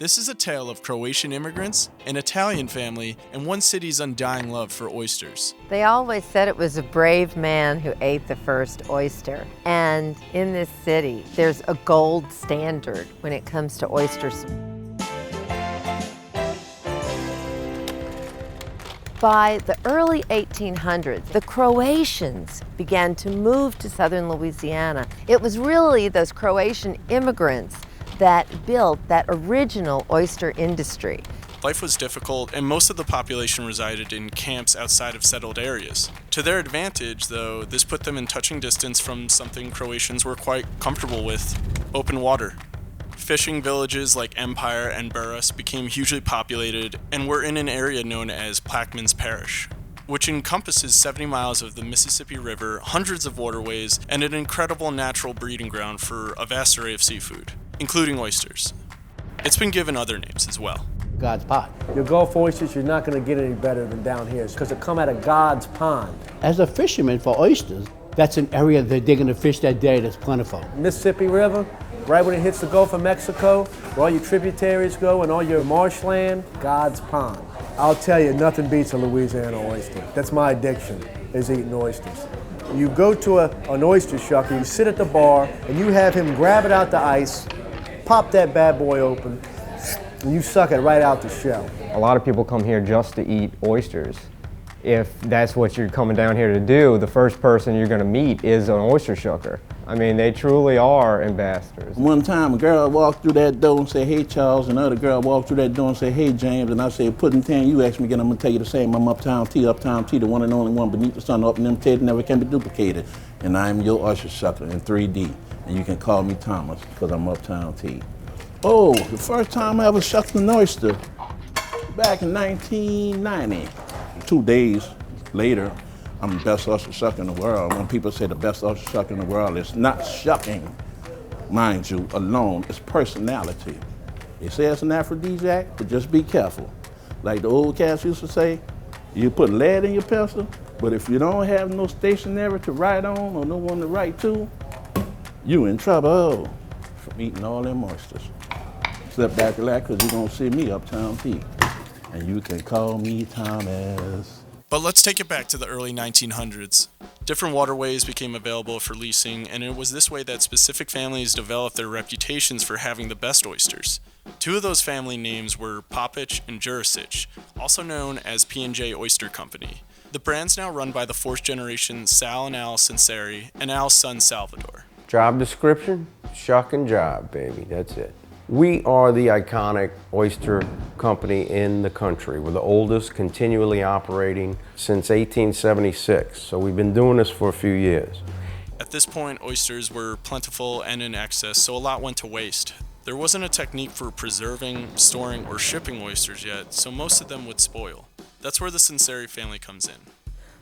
This is a tale of Croatian immigrants, an Italian family, and one city's undying love for oysters. They always said it was a brave man who ate the first oyster. And in this city, there's a gold standard when it comes to oysters. By the early 1800s, the Croatians began to move to southern Louisiana. It was really those Croatian immigrants that built that original oyster industry. Life was difficult, and most of the population resided in camps outside of settled areas. To their advantage, though, this put them in touching distance from something Croatians were quite comfortable with: open water. Fishing villages like Empire and Burras became hugely populated and were in an area known as Plaquemines Parish, which encompasses 70 miles of the Mississippi River, hundreds of waterways, and an incredible natural breeding ground for a vast array of seafood, including oysters. It's been given other names as well. God's pond. Your Gulf oysters, you're not going to get any better than down here because they come out of God's pond. As a fisherman for oysters, that's an area that they're going to fish that day that's plentiful. Mississippi River, right when it hits the Gulf of Mexico, where all your tributaries go and all your marshland, God's pond. I'll tell you, nothing beats a Louisiana oyster. That's my addiction, is eating oysters. You go to an oyster shucker, you sit at the bar, and you have him grab it out the ice, pop that bad boy open, and you suck it right out the shell. A lot of people come here just to eat oysters. If that's what you're coming down here to do, the first person you're going to meet is an oyster shucker. I mean, they truly are ambassadors. One time a girl walked through that door and said, "Hey, Charles," and another girl walked through that door and said, "Hey, James," and I said, "Puddin' Tan, you asked me again, I'm going to tell you the same. I'm Uptown T, the one and only one beneath the sun, up and imitated, never can be duplicated. And I'm your oyster shucker in 3D. And you can call me Thomas, because I'm Uptown T." Oh, the first time I ever shucked an oyster, back in 1990. 2 days later, I'm the best oyster shucker in the world. When people say the best oyster shucker in the world, it's not shucking, mind you, alone, it's personality. They say it's an aphrodisiac, but just be careful. Like the old cats used to say, you put lead in your pencil, but if you don't have no stationery to write on or no one to write to, you in trouble from eating all them oysters. Step back and relax, because you're going to see me Uptown T. And you can call me Thomas. But let's take it back to the early 1900s. Different waterways became available for leasing, and it was this way that specific families developed their reputations for having the best oysters. Two of those family names were Popich and Jurisic, also known as P&J Oyster Company. The brand's now run by the fourth generation Sal and Al Sinceri and Al's son Salvador. Job description, shuck and job, baby, that's it. We are the iconic oyster company in the country. We're the oldest, continually operating since 1876, so we've been doing this for a few years. At this point, oysters were plentiful and in excess, so a lot went to waste. There wasn't a technique for preserving, storing, or shipping oysters yet, so most of them would spoil. That's where the Sinceri family comes in.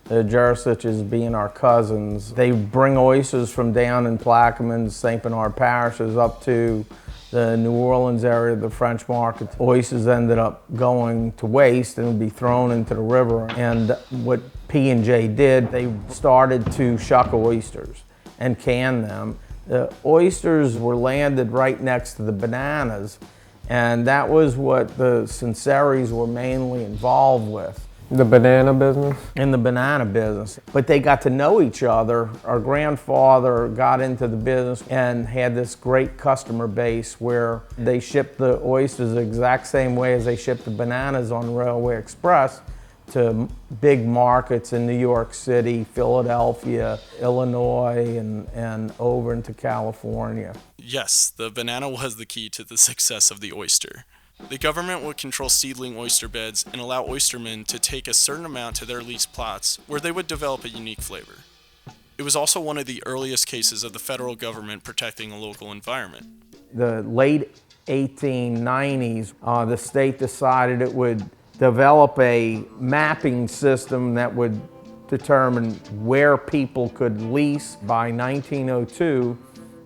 The Jurisics being our cousins, they bring oysters from down in Plaquemines, St. Bernard parishes up to the New Orleans area, the French market. Oysters ended up going to waste and would be thrown into the river. And what P&J did, they started to shuck oysters and can them. The oysters were landed right next to the bananas, and that was what the Sinceris were mainly involved with. The banana business? In the banana business. But they got to know each other. Our grandfather got into the business and had this great customer base where they shipped the oysters the exact same way as they shipped the bananas on Railway Express to big markets in New York City, Philadelphia, Illinois, and over into California. Yes, the banana was the key to the success of the oyster. The government would control seedling oyster beds and allow oystermen to take a certain amount to their leased plots where they would develop a unique flavor. It was also one of the earliest cases of the federal government protecting a local environment. The late 1890s, the state decided it would develop a mapping system that would determine where people could lease. By 1902,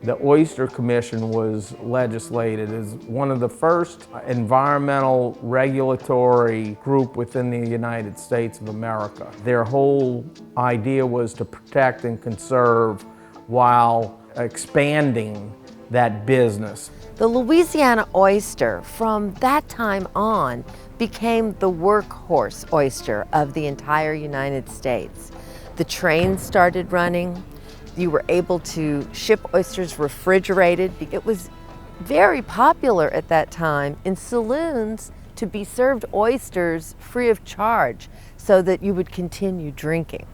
the Oyster Commission was legislated as one of the first environmental regulatory group within the United States of America. Their whole idea was to protect and conserve while expanding that business. The Louisiana oyster, from that time on, became the workhorse oyster of the entire United States. The trains started running. You were able to ship oysters refrigerated. It was very popular at that time in saloons to be served oysters free of charge so that you would continue drinking.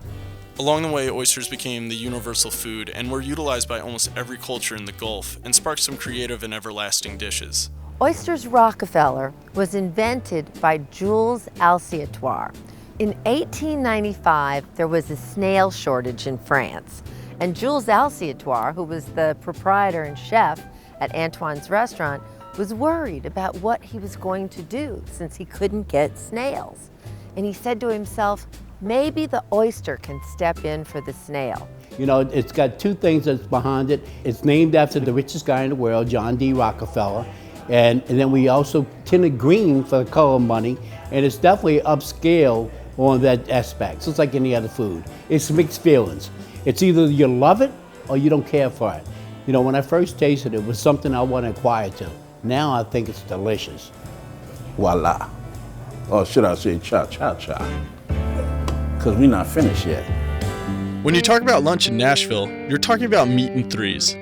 Along the way, oysters became the universal food and were utilized by almost every culture in the Gulf and sparked some creative and everlasting dishes. Oysters Rockefeller was invented by Jules Alciatoire. In 1895, there was a snail shortage in France, and Jules Alciatoire, who was the proprietor and chef at Antoine's restaurant, was worried about what he was going to do since he couldn't get snails. And he said to himself, maybe the oyster can step in for the snail. You know, it's got two things that's behind it. It's named after the richest guy in the world, John D. Rockefeller. And then we also tinted green for the color money. And it's definitely upscale on that aspect. So it's like any other food. It's mixed feelings. It's either you love it or you don't care for it. You know, when I first tasted it, it was something I want to acquire to. Now I think it's delicious. Voila. Or should I say cha-cha-cha? Because we're not finished yet. When you talk about lunch in Nashville, you're talking about meat in threes.